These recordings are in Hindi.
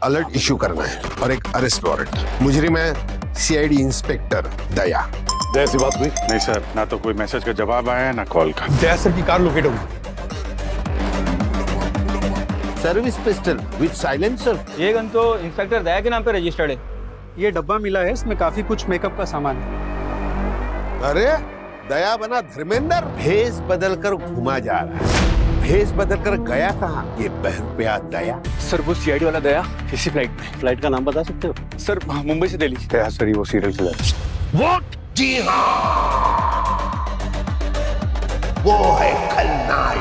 अलर्ट इशू करना है और एक अरेस्ट वारंट। मुजरिम है सीआईडी इंस्पेक्टर दया। दया से बात हुई? नहीं सर, ना तो कोई मैसेज का जवाब आया है ना कॉल का। दया सर की कार लोकेट होगी। Service pistol with silencer. ये गन तो इंस्पेक्टर दया के नाम पे रजिस्टर्ड है। ये डब्बा मिला है, इसमें काफी कुछ मेकअप का सामान है। अरे दया बना धर्मेंद्र, भेष बदल कर घुमा जा रहा है। भेष बदल कर गया कहाँ ये बहरुपया दया? सर वो सीआईडी वाला दया इसी फ्लाइट में। फ्लाइट का नाम बता सकते हो? सर मुंबई से दिल्ली। दया सर ही वो सीरियल किलर। What? जी हाँ, वो है खलनायक।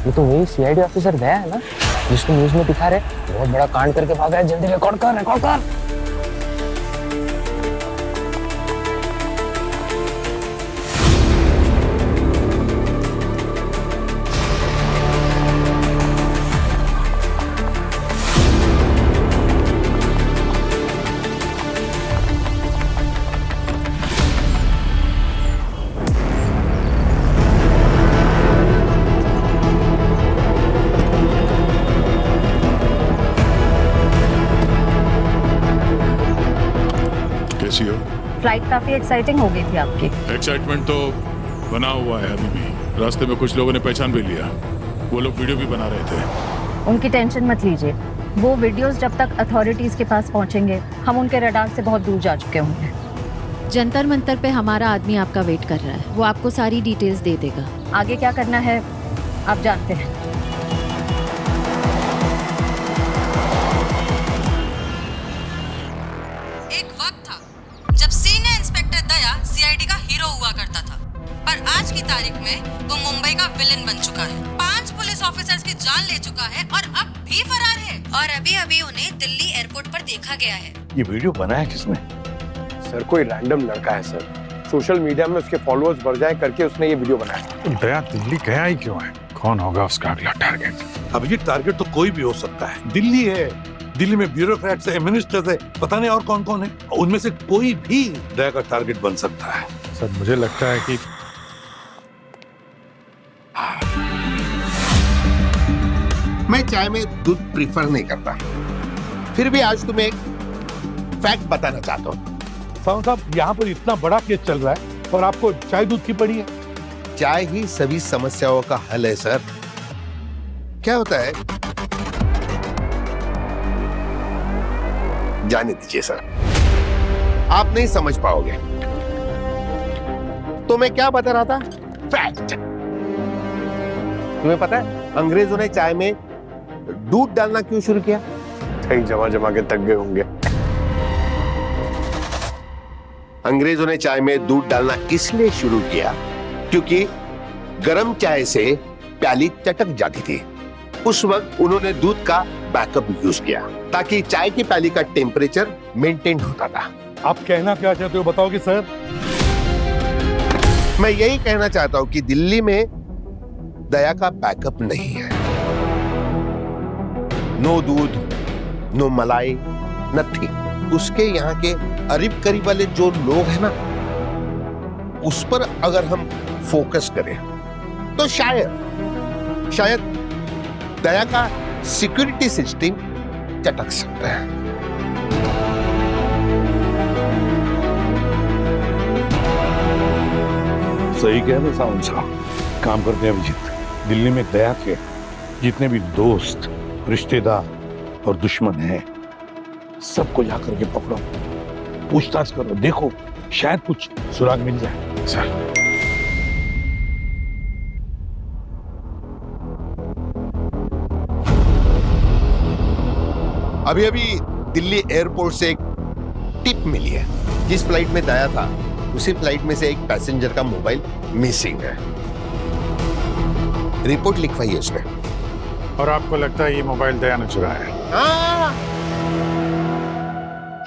ये तो वही सीआईडी ऑफिसर दया है ना, जिसको न्यूज में दिखा रहे बहुत बड़ा कांड करके भागा है। जल्दी रिकॉर्ड कर। कैसी हो? फ्लाइट काफी एक्साइटिंग हो गई थी आपकी। एक्साइटमेंट तो बना हुआ है अभी भी। रास्ते में कुछ लोगों ने पहचान भी लिया। वो लोग वीडियो भी बना रहे थे। उनकी टेंशन मत लीजिए, वो वीडियोस जब तक अथॉरिटीज के पास पहुंचेंगे हम उनके रडार से बहुत दूर जा चुके होंगे। जंतर मंतर पे हमारा आदमी आपका वेट कर रहा है, वो आपको सारी डिटेल्स दे देगा। आगे क्या करना है आप जानते हैं। एक वक्त था जब सीनियर इंस्पेक्टर दया सीआईडी का हीरो हुआ करता था, पर आज की तारीख में वो मुंबई का विलेन बन चुका है। 5 पुलिस ऑफिसर्स की जान ले चुका है और अब भी फरार है। और अभी अभी उन्हें दिल्ली एयरपोर्ट पर देखा गया है। ये वीडियो बनाया किसने? सर कोई रैंडम लड़का है सर। सोशल मीडिया में उसके फॉलोअर्स बढ़ जाए करके उसने ये वीडियो बनाया। तो दया दिल्ली गया ही क्यों है? कौन होगा उसका अगला टारगेट? अब ये टारगेट तो कोई भी हो सकता है। दिल्ली है, दिल्ली में ब्यूरोक्रेट्स है, मिनिस्टर्स है, पता नहीं और कौन कौन है। उनमें से कोई भी दया का टारगेट बन सकता है। सर मुझे लगता है कि मैं चाय में दूध प्रीफर नहीं करता, फिर भी आज तुम्हें एक फैक्ट बताना चाहता हूँ। साहब यहाँ पर इतना बड़ा केस चल रहा है और आपको चाय दूध की पड़ी है। चाय ही सभी समस्याओं का हल है सर। क्या होता है जाने दीजिए सर, आप नहीं समझ पाओगे। तो मैं क्या बता रहा था? फैक्ट। तुम्हें पता है अंग्रेजों ने चाय में दूध डालना क्यों शुरू किया? कहीं जमा जमा के थक गए होंगे। अंग्रेजों ने चाय में दूध डालना इसलिए शुरू किया क्योंकि गर्म चाय से प्याली चटक जाती थी। उस वक्त उन्होंने दूध का बैकअप यूज किया ताकि चाय की प्याली का टेम्परेचर मेंटेन होता था। आप कहना क्या चाहते हो बताओगे सर? मैं यही कहना चाहता हूं कि दिल्ली में दया का बैकअप नहीं है। नो दूध, नो मलाई, नथिंग। उसके यहाँ के करीब करीब वाले जो लोग हैं ना, उस पर अगर हम फोकस करें तो शायद दया का सिक्योरिटी सिस्टम चटक सकता है। सही कह रहे साहब। काम करते हैं अभिजीत, दिल्ली में दया के जितने भी दोस्त, रिश्तेदार और दुश्मन हैं, सबको जाकर के पकड़ो, पूछताछ करो, देखो शायद कुछ सुराग मिल जाए। सर अभी अभी दिल्ली एयरपोर्ट से एक टिप मिली है। जिस फ्लाइट में दया था उसी फ्लाइट में से एक पैसेंजर का मोबाइल मिसिंग है। रिपोर्ट लिखवाई है उसने। और आपको लगता है ये मोबाइल दया ने चुराया है? हाँ,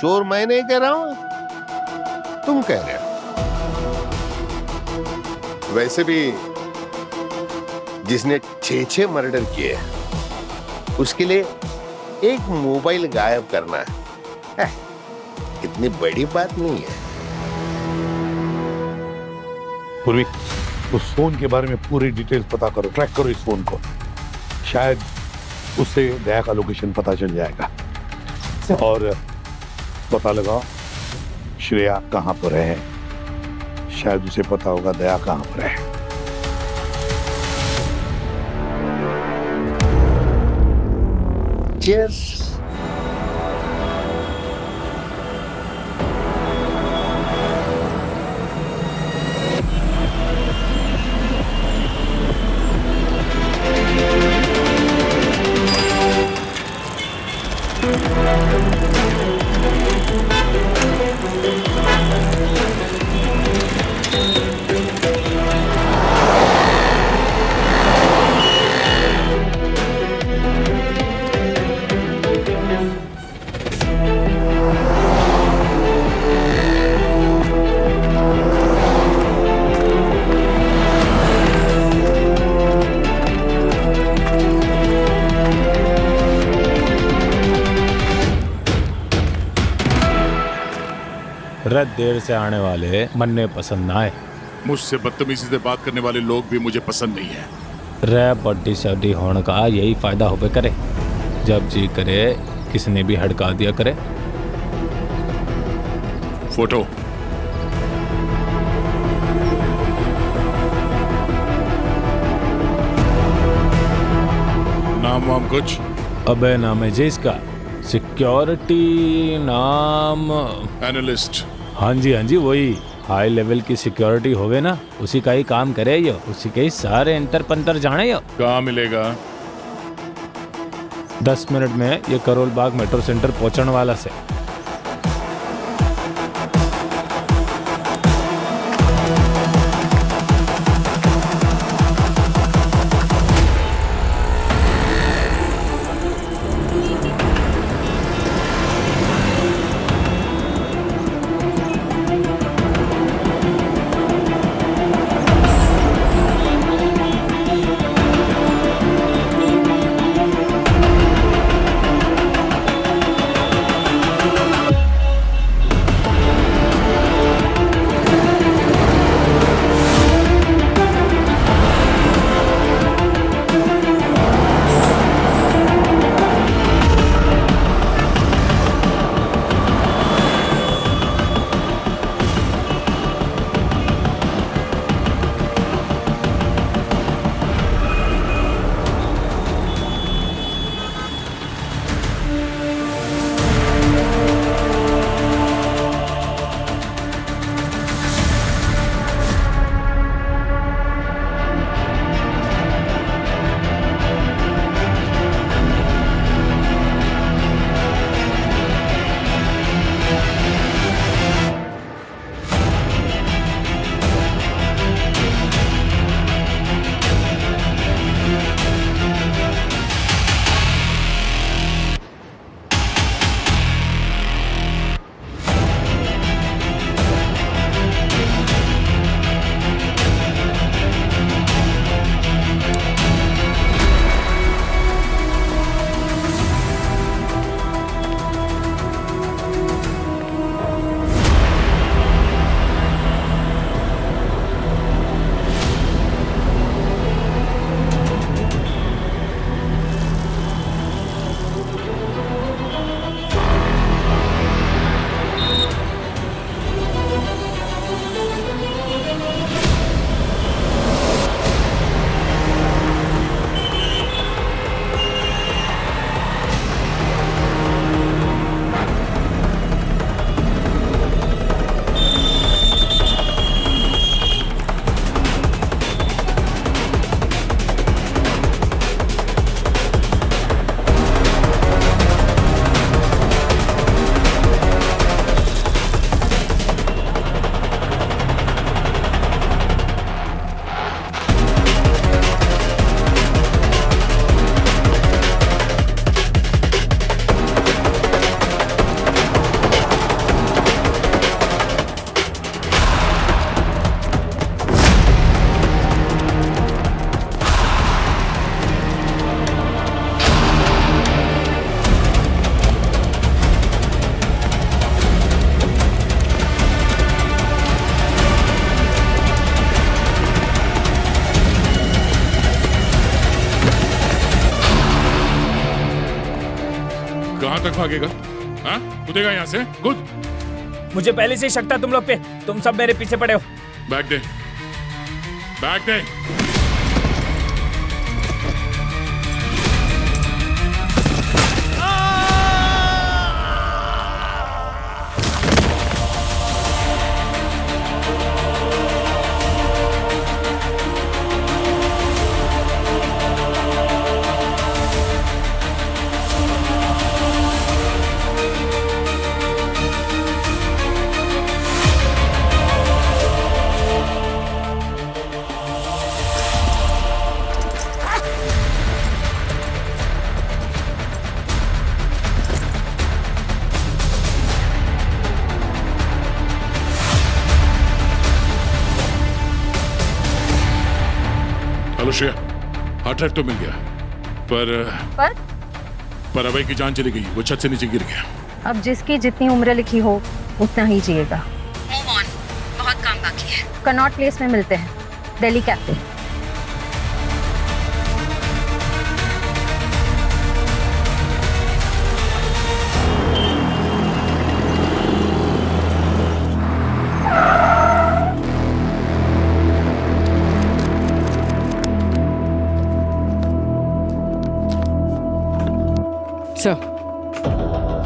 चोर मैं नहीं कह रहा हूं, तुम कह रहे हो। वैसे भी जिसने 6 मर्डर किए उसके लिए एक मोबाइल गायब करना है इतनी बड़ी बात नहीं है। पूर्वी, उस फोन के बारे में पूरी डिटेल्स पता करो, ट्रैक करो इस फोन को। शायद उससे दया का लोकेशन पता चल जाएगा। और पता लगाओ श्रेया कहाँ पर है। शायद उसे पता होगा दया कहाँ पर है। Cheers. रात देर से आने वाले मन्ने पसंद ना आए। मुझसे बदतमीजी से बात करने वाले लोग भी मुझे पसंद नहीं है। रे बड्डी शड्डी होने का यही फायदा होबे करे, जब जी करे किसने भी हड़का दिया करे। फोटो नाम वाम कुछ? अबे नाम है जी इसका सिक्योरिटी नाम एनालिस्ट। हाँ जी वही हाई लेवल की सिक्योरिटी होवे ना, उसी का ही काम करे यो, उसी के ही सारे अंतर पंतर जाने यो। कहाँ मिलेगा? 10 मिनट में ये करोल बाग मेट्रो सेंटर पहुंचने वाला से। तक भागेगा? हाँ, कूदेगा यहाँ से? कूद। मुझे पहले से ही शक था तुम लोग पे, तुम सब मेरे पीछे पड़े हो। बैग दे, बैग दे। हेलो श्रेया, हार्ट ड्राइव तो मिल गया, पर अभय की जान चली गई। वो छत से नीचे गिर गया। अब जिसकी जितनी उम्र लिखी हो उतना ही जिएगा। मूव ऑन, बहुत काम बाकी है। कनॉट प्लेस में मिलते हैं, दिल्ली कैफे।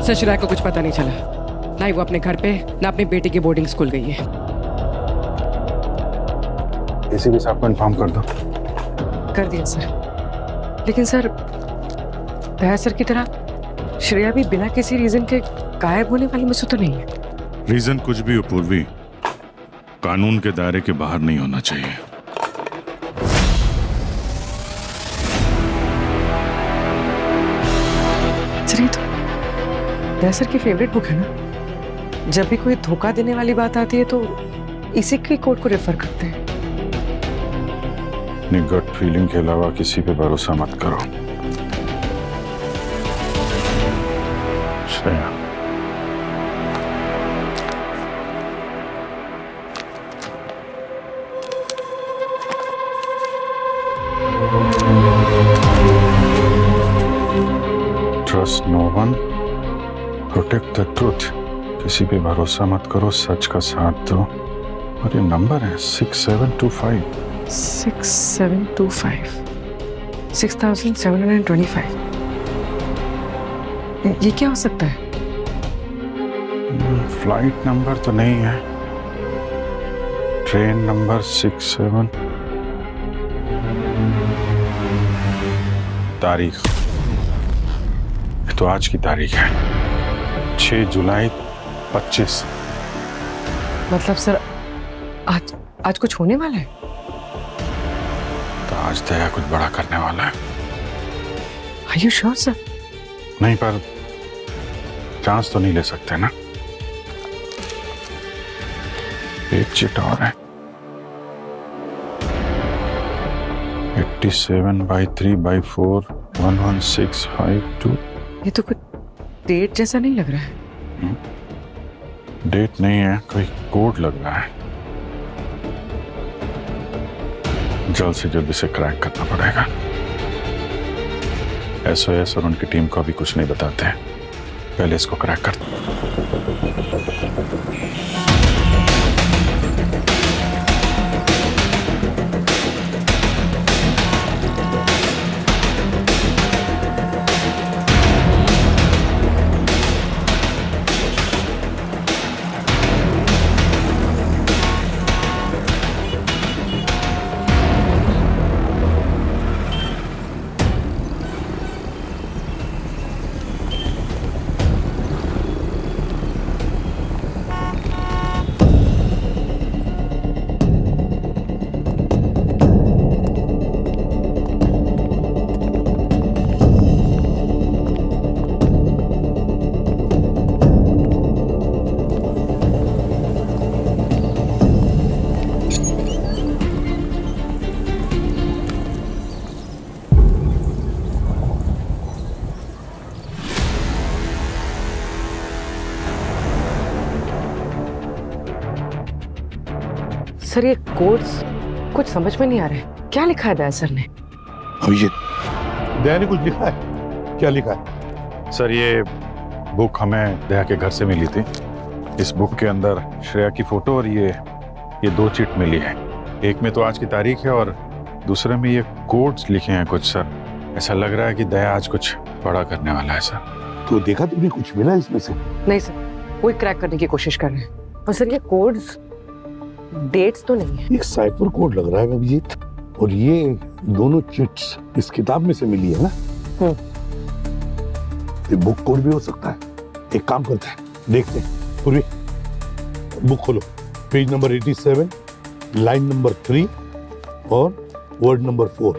सर श्रेया को कुछ पता नहीं चला, ना ही वो अपने घर पे ना अपनी बेटी की बोर्डिंग स्कूल गई है। एसीपी साहब को इन्फॉर्म कर दो। कर दिया सर, लेकिन सर दया सर की तरह श्रेया भी बिना किसी रीजन के गायब होने वाली मुझसे तो नहीं है। रीजन कुछ भी हो पूर्वी, कानून के दायरे के बाहर नहीं होना चाहिए। सर ये तो दया सर की फेवरेट बुक है ना, जब भी कोई धोखा देने वाली बात आती है तो इसी के कोड को रेफर करते हैं। अपनी गट फीलिंग के अलावा किसी पे भरोसा मत करो Shreya. Trust no one, protect the truth. किसी पे भरोसा मत करो, सच का साथ दो। और ये नंबर है 6725। 6725 6725। ये क्या हो सकता है? फ्लाइट नंबर तो नहीं है, ट्रेन नंबर 67। तारीख तो आज की तारीख है 6 जुलाई 25। मतलब सर आज कुछ होने वाला है? तो आज दया कुछ बड़ा करने वाला है। Are you sure, sir? नहीं, पर चांस तो नहीं ले सकते ना। एक चिट और है 87/3/4 11652। ये तो कुछ डेट जैसा नहीं लग रहा है। डेट नहीं है, कोई कोड लग रहा है। जल्द से जल्द इसे क्रैक करना पड़ेगा। SOS और उनकी टीम को अभी कुछ नहीं बताते हैं, पहले इसको क्रैक करते हैं। सर ये कोड्स कुछ समझ में नहीं आ रहे, क्या लिखा है दया सर ने? अभिजीत, दया ने कुछ लिखा है? क्या लिखा है? सर ये बुक हमें दया के घर से मिली थी। इस बुक के अंदर श्रेया की फोटो और ये 2 चिट मिली है। एक में तो आज की तारीख है और दूसरे में ये कोड्स लिखे हैं कुछ सर। ऐसा लग रहा है कि दया आज कुछ बड़ा करने वाला है सर। तो देखा तुमने कुछ मिला इसमें से? नहीं सर, कोई क्रैक करने की कोशिश कर रहे हैं। और सर ये कोड्स डेट्स तो नहीं है। एक साइफर कोड लग रहा है अभिजीत, और ये दोनों चिट्स इस किताब में से मिली है ना? ये बुक कोड भी हो सकता है। एक काम करते हैं, देखते हैं। पूरी बुक खोलो, पेज नंबर 87, लाइन नंबर 3 और वर्ड नंबर 4।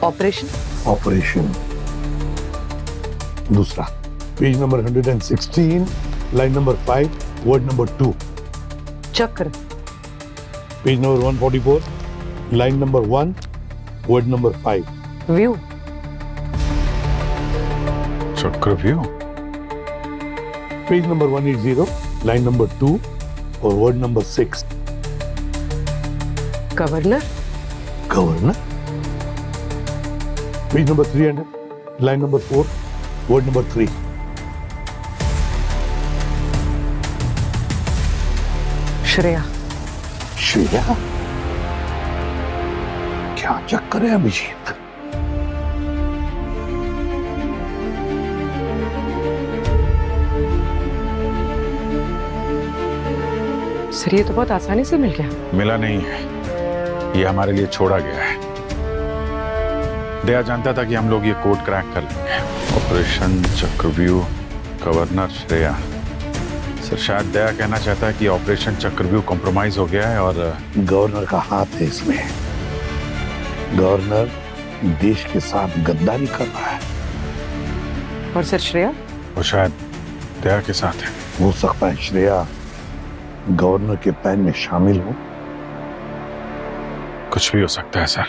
ऑपरेशन। दूसरा page number 116, line number 5, word number 2। चक्र। Page number 144, line number 1, word number 5। View. चक्रव्यूह। पेज नंबर 180, लाइन नंबर 2 और word number 6। Governor. Page number 300, line number 4, word number 3। Shreya. क्या चक्कर है अभिजीत? सर ये तो बहुत आसानी से मिल गया। मिला नहीं है, ये हमारे लिए छोड़ा गया है। दया जानता था कि हम लोग ये कोड क्रैक कर लेंगे। ऑपरेशन चक्रव्यूह, गवर्नर श्रेया। सर शायद दया कहना चाहता है कि ऑपरेशन चक्रव्यूह कॉम्प्रोमाइज हो गया है और गवर्नर का हाथ है इसमें। गवर्नर देश के साथ गद्दारी कर रहा है। और सर श्रेया? वो शायद दया के साथ है। हो सकता है श्रेया गवर्नर के प्लान में शामिल हो। कुछ भी हो सकता है सर,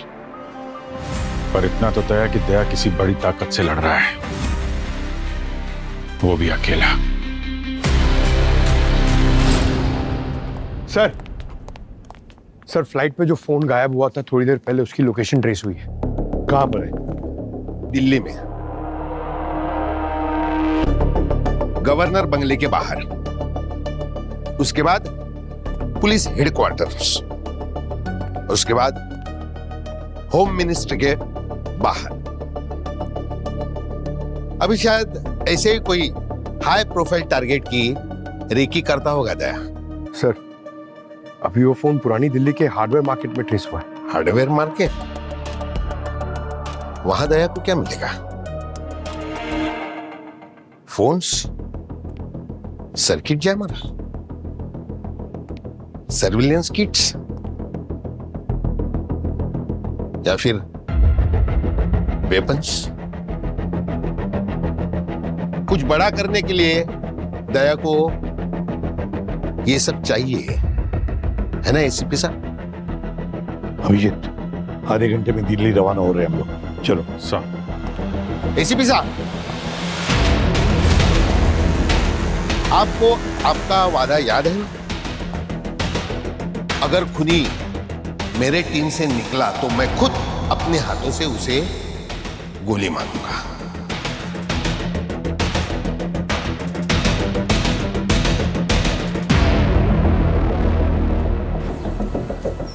पर इतना तो तय है कि दया किसी बड़ी ताकत से लड़ रहा है, वो भी अकेला। सर फ्लाइट में जो फोन गायब हुआ था थोड़ी देर पहले, उसकी लोकेशन ट्रेस हुई है। कहां पर है? दिल्ली में, गवर्नर बंगले के बाहर। उसके बाद पुलिस हेडक्वार्टर्स, उसके बाद होम मिनिस्टर के बाहर। अभी शायद ऐसे ही कोई हाई प्रोफाइल टारगेट की रेकी करता होगा दया। सर अभी वो फोन पुरानी दिल्ली के हार्डवेयर मार्केट में ट्रेस हुआ है। Hardware market? वहां दया को क्या मिलेगा? Phones, circuit jammer, surveillance kits, या फिर वेपन्स। कुछ बड़ा करने के लिए दया को ये सब चाहिए, है ना एसीपी साहब? अभिजीत आधे घंटे में दिल्ली रवाना हो रहे हैं हम लोग। चलो साहब। एसीपी साहब, आपको आपका वादा याद है? अगर खूनी मेरे टीम से निकला तो मैं खुद अपने हाथों से उसे गोली मारूंगा।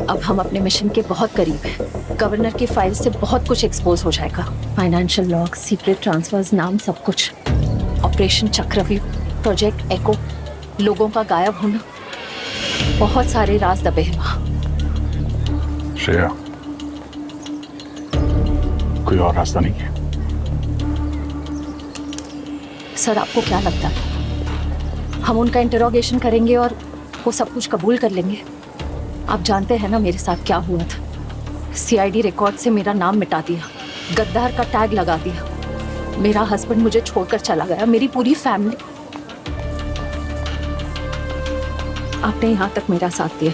अब हम अपने मिशन के बहुत करीब हैं। गवर्नर की फाइल से बहुत कुछ एक्सपोज हो जाएगा। फाइनेंशियल लॉग, सीक्रेट ट्रांसफर्स, नाम, सब कुछ। ऑपरेशन चक्रव्यूह, प्रोजेक्ट एको, लोगों का गायब होना, बहुत सारे राज दबे हैं वहां। श्रेया, कोई और रास्ता नहीं है? सर आपको क्या लगता है हम उनका इंटरोगेशन करेंगे और वो सब कुछ कबूल कर लेंगे? आप जानते हैं ना मेरे साथ क्या हुआ था। सीआईडी रिकॉर्ड से मेरा नाम मिटा दिया, गद्दार का टैग लगा दिया। मेरा हस्बैंड मुझे छोड़कर चला गया, मेरी पूरी फैमिली। आपने यहाँ तक मेरा साथ दिया,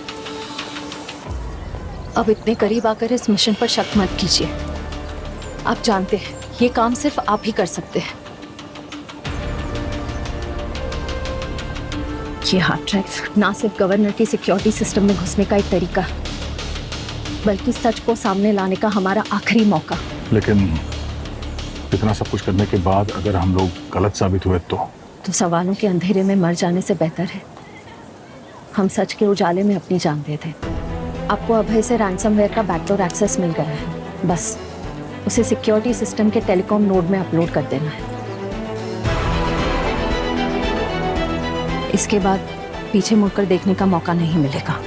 अब इतने करीब आकर इस मिशन पर शक मत कीजिए। आप जानते हैं ये काम सिर्फ आप ही कर सकते हैं। ये हार्ड ड्राइव ना सिर्फ गवर्नर की सिक्योरिटी सिस्टम में घुसने का एक तरीका है, बल्कि सच को सामने लाने का हमारा आखिरी मौका। लेकिन इतना सब कुछ करने के बाद अगर हम लोग गलत साबित हुए तो सवालों के अंधेरे में मर जाने से बेहतर है हम सच के उजाले में अपनी जान दे दें। आपको अभय से रैंसमवेयर का बैकडोर एक्सेस मिल गया है, बस उसे सिक्योरिटी सिस्टम के टेलीकॉम नोड में अपलोड कर देना है। इसके बाद पीछे मुड़कर देखने का मौका नहीं मिलेगा।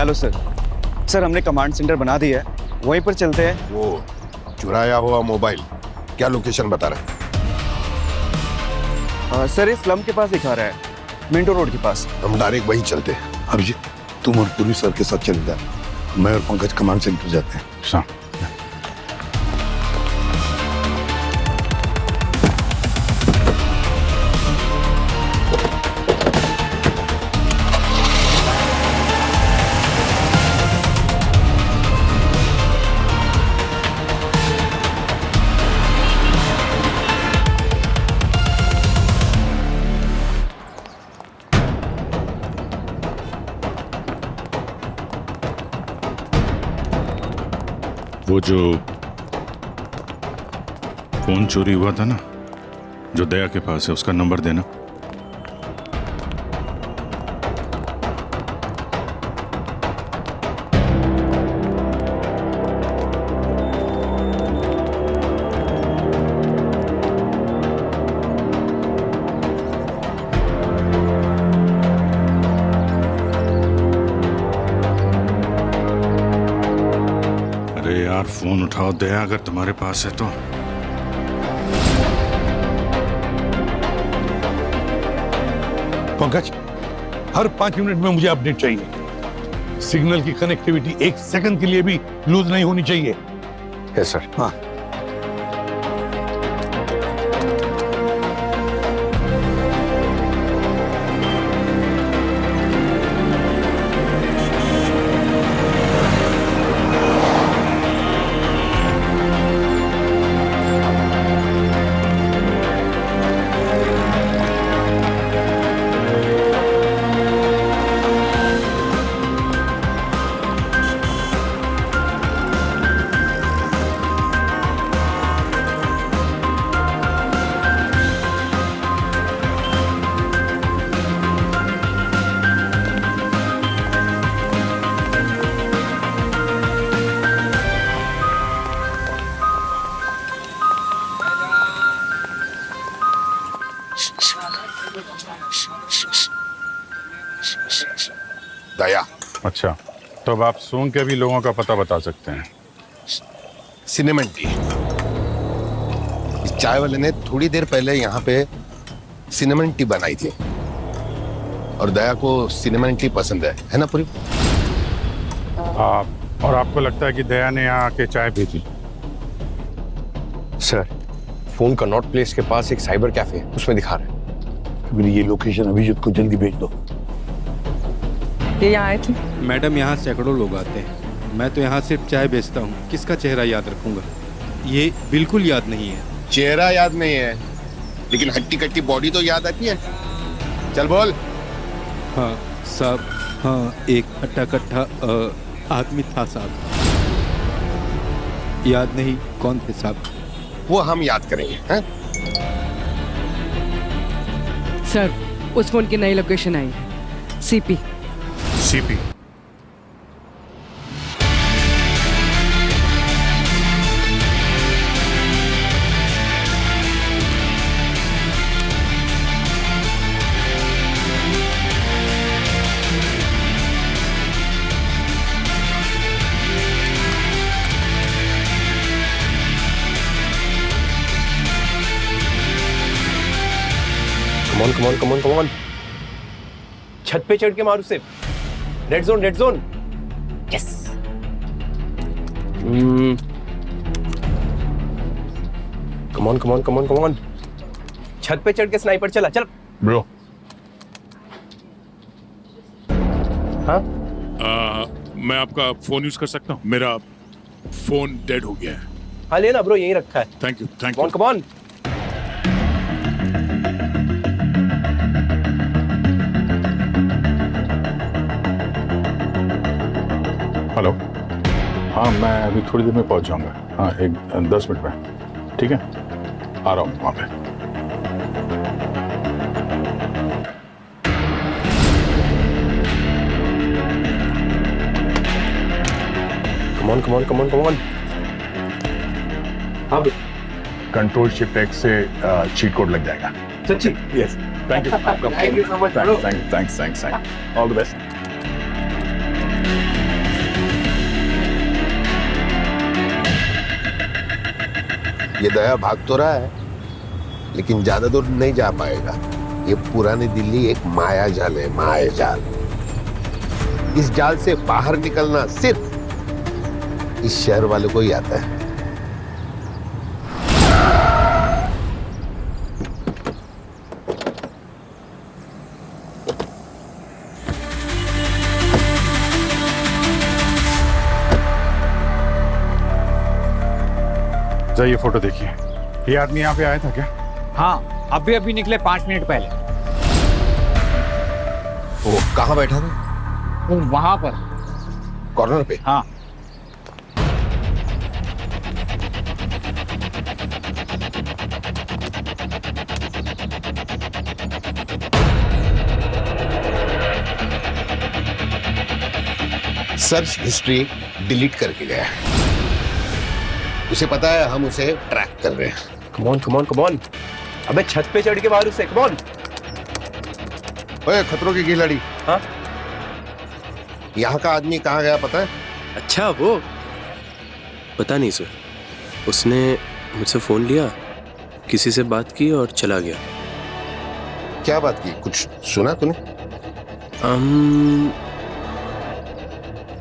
हेलो सर, हमने कमांड सेंटर बना दिया है, वहीं पर चलते हैं। वो चुराया हुआ मोबाइल क्या लोकेशन बता रहा है? सर इस स्लम के पास दिखा रहा है, मिंटो रोड के पास। हम डायरेक्ट वहीं चलते हैं। अभिजीत, तुम और पूरी सर के साथ चले जाए, मैं और पंकज कमांड सेंटर जाते हैं। हाँ। वो जो फोन चोरी हुआ था ना, जो दया के पास है, उसका नंबर देना। यार फोन उठाओ दया, अगर तुम्हारे पास है तो। पंकज, हर 5 मिनट में मुझे अपडेट चाहिए। सिग्नल की कनेक्टिविटी 1 सेकंड के लिए भी लूज नहीं होनी चाहिए। Yes sir. हाँ। दया। अच्छा, तो अब आप सूंघ के भी लोगों का पता बता सकते हैं। Cinnamon T. इस चाय वाले ने थोड़ी देर पहले यहाँ पे सिनेमन टी बनाई थी और दया को सिनेमन टी पसंद है ना पूरी? और आपको लगता है कि दया ने यहाँ आके चाय पी थी? सर, फोन कनॉट प्लेस के पास एक साइबर कैफे है, उसमें दिखा रहे हैं। मेरी ये लोकेशन अभिजीत को जल्दी भेज दो। ये यहाँ आए थे? मैडम, यहाँ सैकड़ों लोग आते हैं, मैं तो यहाँ सिर्फ चाय बेचता हूँ, किसका चेहरा याद रखूंगा? ये बिल्कुल याद नहीं है। चेहरा याद नहीं है, लेकिन हट्टी कट्टी बॉडी तो याद आती है। चल बोल। हाँ साहब, हाँ एक हट्टा कट्टा आदमी था साहब। याद नहीं कौन थे साहब? वो हम याद करेंगे। हैं? सर, उस फोन की नई लोकेशन आई है, सीपी। सीपी? Come on. छत पे चढ़ के मार उसे। Red zone. Yes. Come on. छत पे चढ़ के स्नाइपर चला, चल। ब्रो। हाँ? मैं आपका फोन यूज कर सकता हूँ? मेरा फोन डेड हो गया है। हाँ लेना ब्रो, यहीं रखा है। Thank you come on. Hello, हाँ मैं अभी थोड़ी देर में पहुंच जाऊंगा। हाँ 10 मिनट में, ठीक है, आ रहा हूँ वहाँ पे। Come on. हाँ कंट्रोल शिफ्ट एक्स से चीट कोड लग जाएगा। सच्ची? Yes, thank you. Thank you so much, bro. Thanks. All the best. ये दया भाग तो रहा है, लेकिन ज्यादा दूर नहीं जा पाएगा। ये पुरानी दिल्ली एक माया जाल है, माया जाल। इस जाल से बाहर निकलना सिर्फ इस शहर वालों को ही आता है। ये फोटो देखिए, ये आदमी यहाँ पे आया था क्या? हाँ, अभी निकले 5 मिनट पहले। वो कहाँ बैठा था? वो वहां पर कॉर्नर पे। हाँ। सर्च हिस्ट्री डिलीट करके गया। उसे पता है हम उसे ट्रैक कर रहे हैं। Come on. अबे छत पे चढ़ के बाहर उसे, कम ऑन। ओए खतरों की खिलाड़ी। हाँ? यहाँ का आदमी कहाँ गया पता है? अच्छा वो पता नहीं सर, उसने मुझसे फोन लिया, किसी से बात की और चला गया। क्या बात की, कुछ सुना तूने?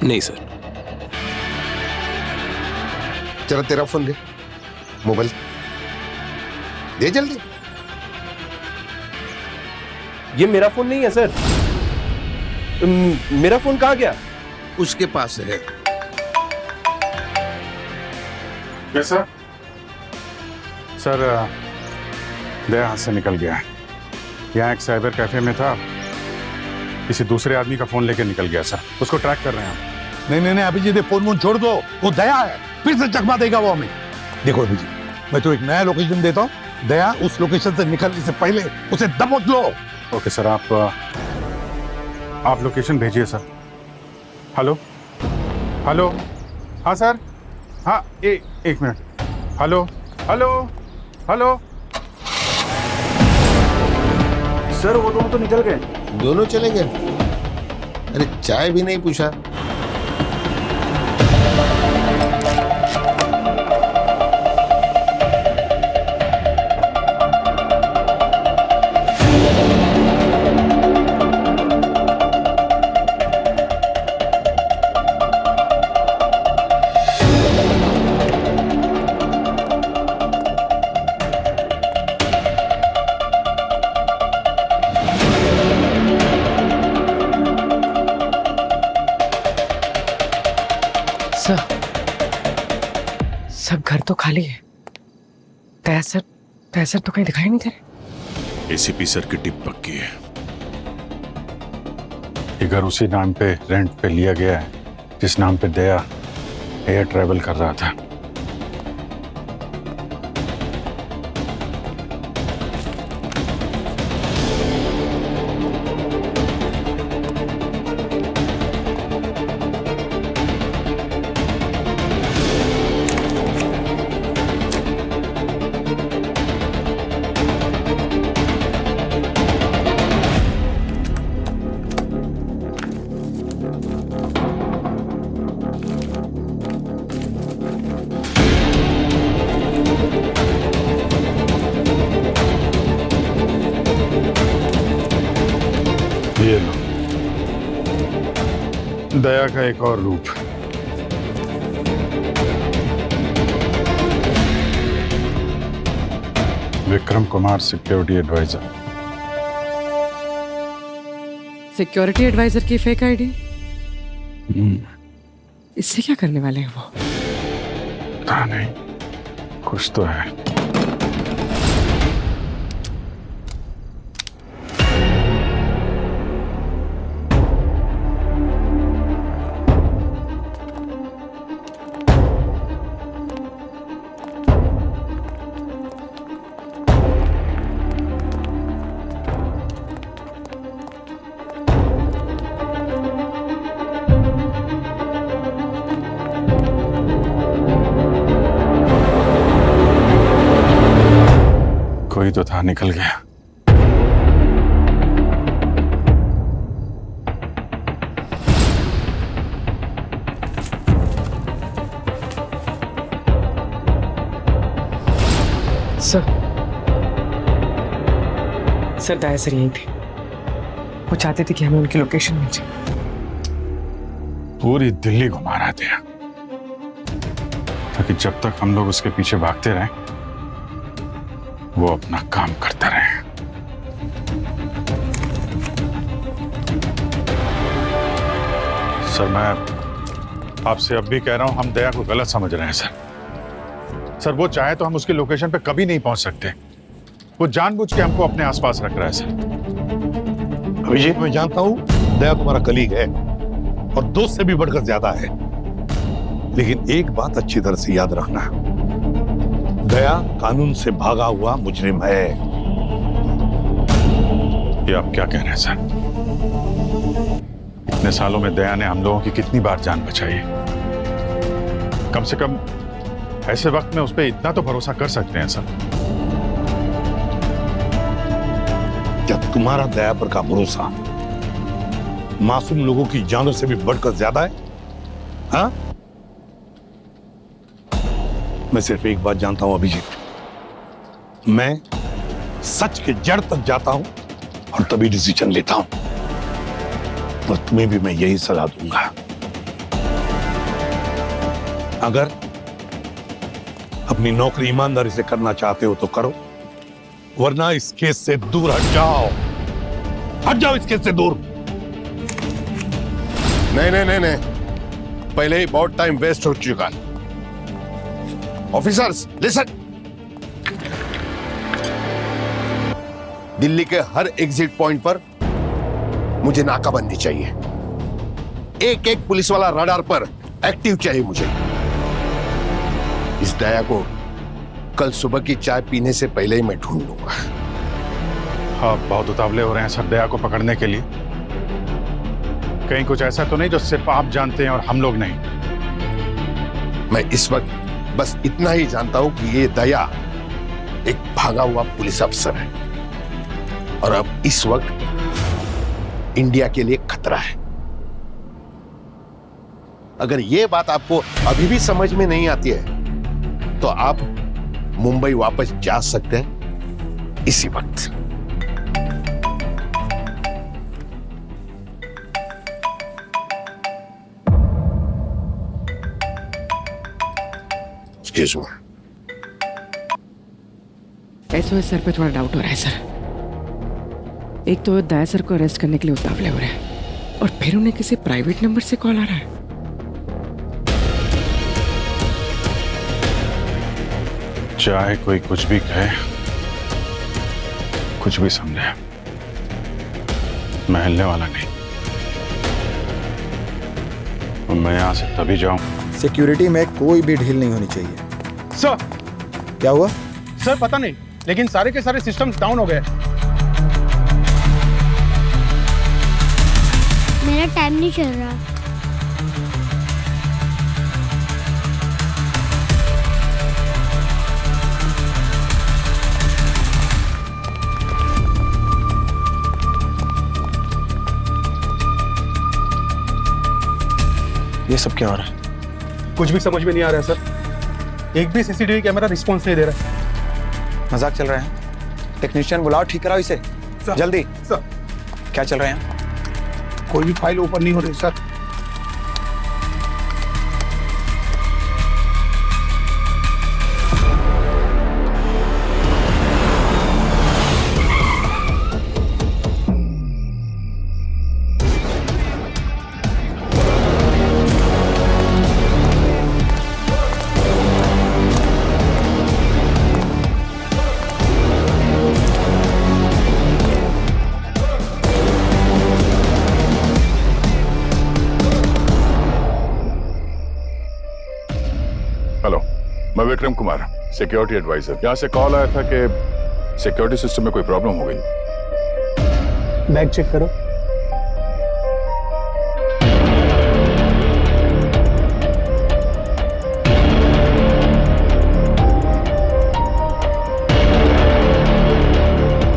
नहीं सर। चलो तेरा फोन दे, मोबाइल दे जल्दी। ये मेरा फोन नहीं है सर। मेरा फोन कहाँ गया? उसके पास है। कैसा? सर दया हाथ से निकल गया है। यहाँ एक साइबर कैफे में था, किसी दूसरे आदमी का फोन लेकर निकल गया सर। उसको ट्रैक कर रहे हैं हम। नहीं अभिजीत, फोन छोड़ दो। वो दया है, फिर से चकमा देगा वो हमें। देखो अभिजीत, मैं तो एक नया लोकेशन देता हूँ, दया उस लोकेशन से निकलने से पहले उसे दबोच लो। ओके सर, आप लोकेशन भेजिए सर। हेलो, हाँ सर, हाँ एक मिनट। हेलो सर, वो दोनों तो निकल गए। दोनों चले गए? अरे चाय भी नहीं पूछा। सब घर तो खाली है। तैसर तो कहीं दिखाई नहीं दे रहे। एसीपी सर की टिप पक्की है। ये घर उसी नाम पे रेंट पे लिया गया है जिस नाम पे दया एयर ट्रैवल कर रहा था। ये लो, दया का एक और रूप। Vikram Kumar, security advisor. Security advisor की फेक आईडी? इससे क्या करने वाले हैं वो? पता नहीं, कुछ तो है। कोई तो था, निकल गया। सर दया सर यही थे, वो चाहते थे कि हमें उनकी लोकेशन मिल जाए। पूरी दिल्ली घुमा रहे थे ताकि जब तक हम लोग उसके पीछे भागते रहे वो अपना काम करता रहे। सर मैं आपसे अब भी कह रहा हूं, हम दया को गलत समझ रहे हैं सर। वो चाहे तो हम उसकी लोकेशन पे कभी नहीं पहुंच सकते। वो जानबूझ के हमको अपने आसपास रख रहा है सर। अभिजीत, मैं जानता हूं दया तुम्हारा कलीग है और दोस्त से भी बढ़कर ज्यादा है, लेकिन एक बात अच्छी तरह से याद रखना, दया कानून से भागा हुआ मुजरिम है। ये आप क्या कह रहे हैं सर? इतने सालों में दया ने हम लोगों की कितनी बार जान बचाई है। कम से कम ऐसे वक्त में उस पर इतना तो भरोसा कर सकते हैं सर। क्या तुम्हारा दया पर का भरोसा मासूम लोगों की जानों से भी बढ़कर ज्यादा है? हाँ? मैं सिर्फ एक बात जानता हूं अभिजीत, मैं सच के जड़ तक जाता हूं और तभी डिसीजन लेता हूं, और तुम्हें भी मैं यही सलाह दूंगा। अगर अपनी नौकरी ईमानदारी से करना चाहते हो तो करो, वरना इस केस से दूर हट जाओ। हट जाओ इस केस से दूर। नहीं नहीं नहीं नहीं, पहले ही बहुत टाइम वेस्ट हो चुका। ऑफिसर्स लिसन, दिल्ली के हर एग्जिट पॉइंट पर मुझे नाकाबंदी चाहिए। एक एक पुलिस वाला रडार पर एक्टिव चाहिए मुझे। इस दया को कल सुबह की चाय पीने से पहले ही मैं ढूंढ लूंगा। आप बहुत उतावले हो रहे हैं सर दया को पकड़ने के लिए। कहीं कुछ ऐसा तो नहीं जो सिर्फ आप जानते हैं और हम लोग नहीं? मैं इस वक्त बस इतना ही जानता हूं कि ये दया एक भागा हुआ पुलिस अफसर है और अब इस वक्त इंडिया के लिए खतरा है। अगर ये बात आपको अभी भी समझ में नहीं आती है तो आप मुंबई वापस जा सकते हैं इसी वक्त। Excuse me. एसओएस सर पे थोड़ा डाउट हो रहा है सर। एक तो दया सर को अरेस्ट करने के लिए उतावले हो रहे हैं और फिर उन्हें किसी प्राइवेट नंबर से कॉल आ रहा है। चाहे कोई कुछ भी कहे, कुछ भी समझे, मैं हिलने वाला नहीं। मैं यहां से तभी जाऊं। सिक्योरिटी में कोई भी ढील नहीं होनी चाहिए। सर क्या हुआ? सर पता नहीं, लेकिन सारे के सारे सिस्टम्स डाउन हो गए। मेरा टाइम नहीं चल रहा। ये सब क्या हो रहा है? कुछ भी समझ में नहीं आ रहा है सर। एक भी सीसीटीवी कैमरा रिस्पॉन्स नहीं दे रहा है। मजाक चल रहा है? टेक्नीशियन बुलाओ, ठीक कराओ इसे जल्दी। सर क्या चल रहा है? कोई भी फाइल ओपन नहीं हो रही sir. Vikram Kumar, security advisor. यहाँ से कॉल आया था कि सिक्योरिटी सिस्टम में कोई प्रॉब्लम हो गई। बैग चेक करो।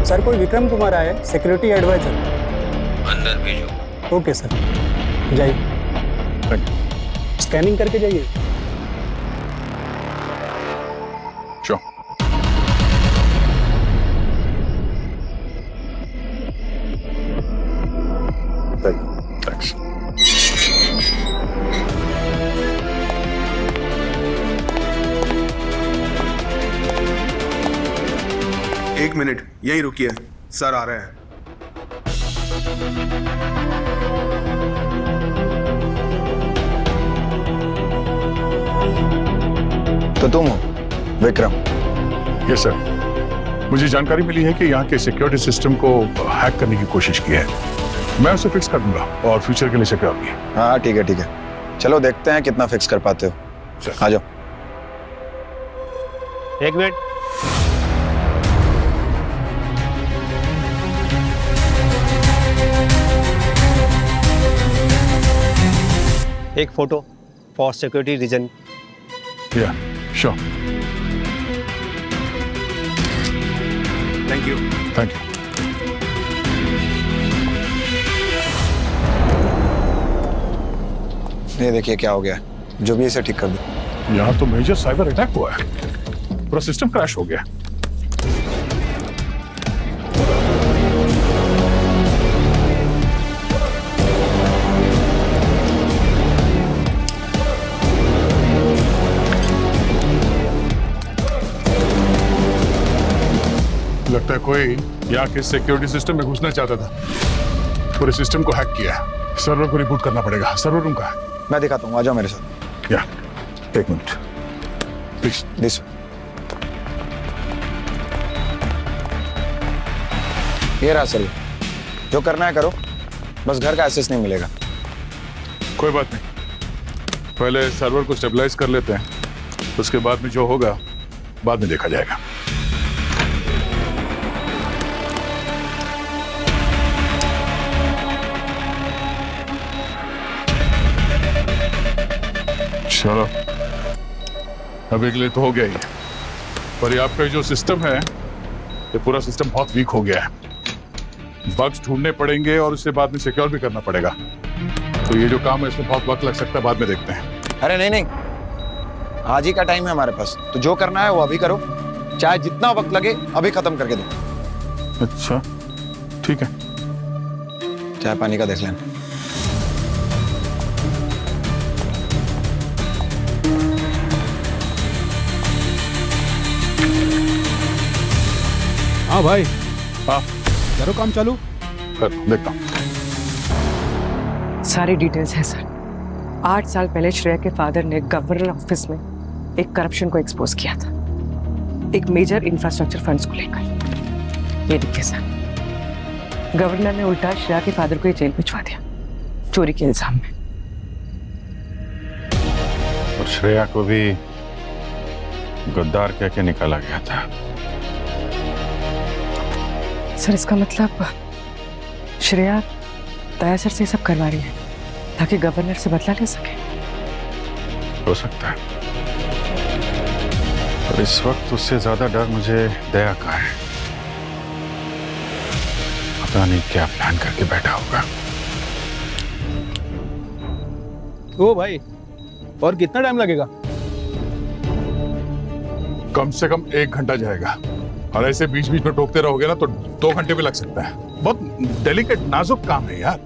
सर, कोई विक्रम कुमार आए, सिक्योरिटी एडवाइजर। अंदर भेजो। ओके सर, जाइए। स्कैनिंग करके जाइए। Sure. Thanks. एक मिनट यहीं रुकिए, सर आ रहे हैं। तो तुम हो विक्रम? यस सर, मुझे जानकारी मिली है कि यहाँ के सिक्योरिटी सिस्टम को हैक करने की कोशिश की है। मैं उसे फिक्स कर दूंगा और फ्यूचर के लिए सिक्योर भी। हाँ ठीक है ठीक है, चलो देखते हैं कितना फिक्स कर पाते हो। आ जाओ। एक मिनट, एक फोटो फॉर सिक्योरिटी रीजन। या sure. Thank you. Thank you. ये देखिए क्या हो गया, जो भी इसे ठीक कर दो। यहाँ तो मेजर साइबर अटैक हुआ है, पूरा सिस्टम क्रैश हो गया। लगता है कोई यहाँ के सिक्योरिटी सिस्टम में घुसना चाहता था, पूरे सिस्टम को हैक किया। सर्वर को रिबूट करना पड़ेगा। सर्वर रूम का है। मैं दिखाता हूँ, आ जाओ मेरे साथ। या एक मिनट प्लीज। दिस ये रहा सर, जो करना है करो, बस घर का एक्सेस नहीं मिलेगा। कोई बात नहीं, पहले सर्वर को स्टेबलाइज कर लेते हैं, उसके बाद में जो होगा बाद में देखा जाएगा। चलो, अभी के लिए तो हो गया ही, पर ये आपका जो सिस्टम है, ये पूरा सिस्टम बहुत वीक हो गया है। बग्स ढूंढने पड़ेंगे और उससे बाद में सिक्योर भी करना पड़ेगा। तो ये जो काम है इसमें बहुत वक्त लग सकता है, बाद में देखते हैं। अरे नहीं नहीं, आज ही का टाइम है हमारे पास, तो जो करना है वो अभी करो, चाहे जितना वक्त लगे अभी खत्म करके दो। अच्छा ठीक है। चाय पानी का देख लेना। हाँ भाई, हाँ करो काम चालू। कर देखता हूँ। सारी डिटेल्स है सर। 8 साल पहले श्रेया के फादर ने गवर्नर ऑफिस में एक करप्शन को एक्सपोज किया था, एक मेजर इंफ्रास्ट्रक्चर फंड्स को लेकर। ये देखिए सर, गवर्नर ने उल्टा श्रेया के फादर को जेल भिजवा दिया चोरी के इल्जाम में। और श्रेया को भी गद्दार कह के निकाला गया था। सर इसका मतलब श्रेया दया सर से सब करवा रही है ताकि गवर्नर से बदला ले सके। हो सकता है, और इस वक्त उससे ज्यादा डर मुझे दया का है। पता नहीं क्या प्लान करके बैठा होगा। ओ भाई, और कितना टाइम लगेगा? कम से कम 1 घंटा जाएगा, और ऐसे बीच बीच में टोकते रहोगे ना तो 2 घंटे भी लग सकता है। बहुत डेलिकेट नाजुक काम है यार,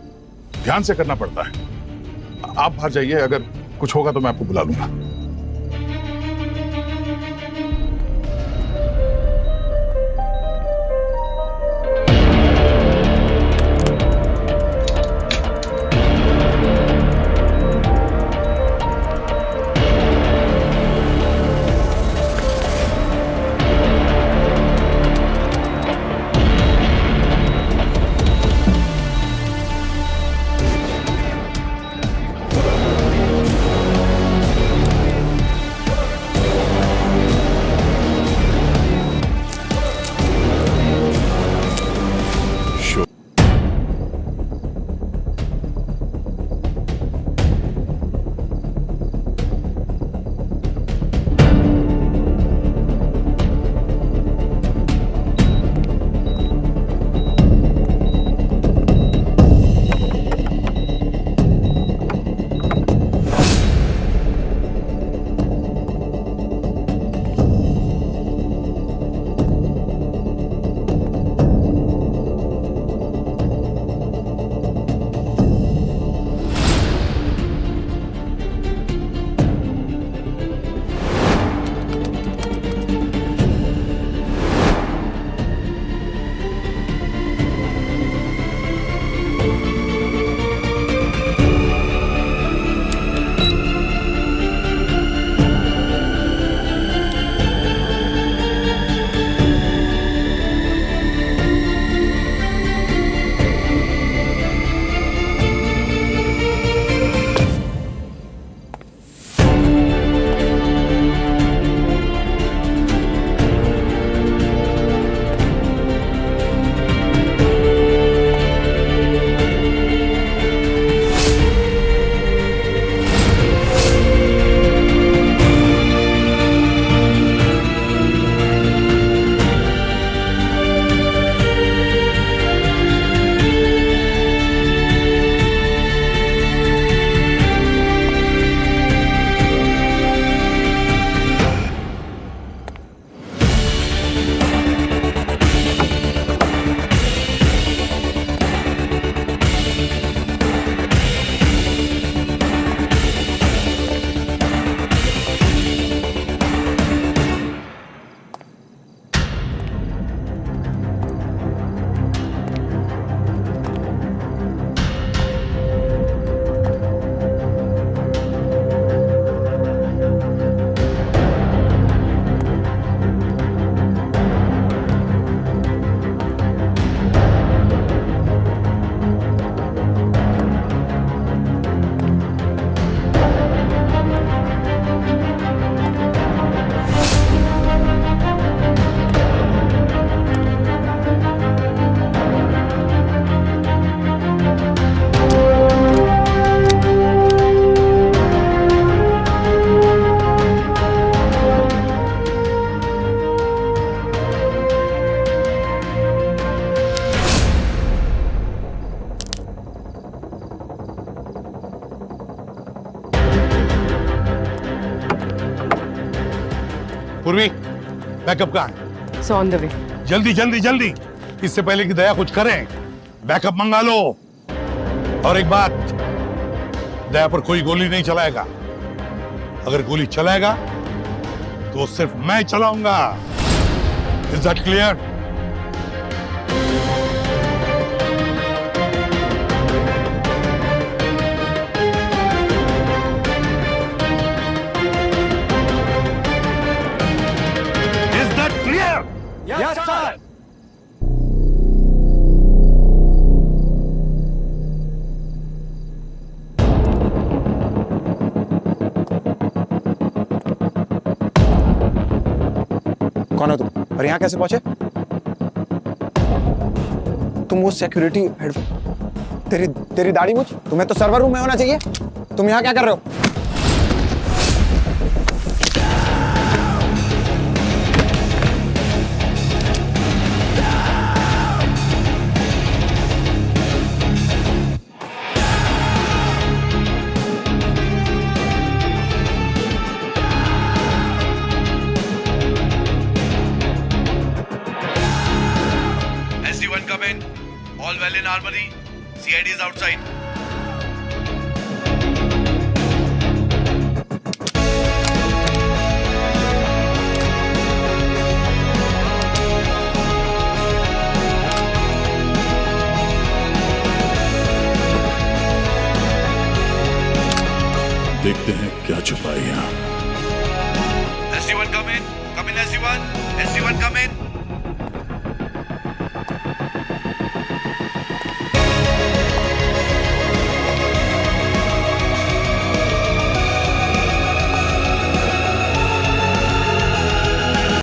ध्यान से करना पड़ता है। आप बाहर जाइए, अगर कुछ होगा तो मैं आपको बुला लूंगा। बैकअप कहाँ है? So on the way. जल्दी जल्दी जल्दी, इससे पहले कि दया कुछ करें, बैकअप मंगा लो। और एक बात, दया पर कोई गोली नहीं चलाएगा। अगर गोली चलाएगा तो सिर्फ मैं चलाऊंगा। Is that clear? Is that clear? Yes sir. कौन हो तुम और यहाँ कैसे पहुंचे? तुम वो सिक्योरिटी हेड, तेरी दाढ़ी मुझ, तुम्हें तो सर्वर रूम में होना चाहिए। तुम यहाँ क्या कर रहे हो? SG-1 come in. All well in armory. CID is outside. देखते हैं क्या छुपा है यहाँ। SG-1 come in. Come in SG-1. SG-1 come in.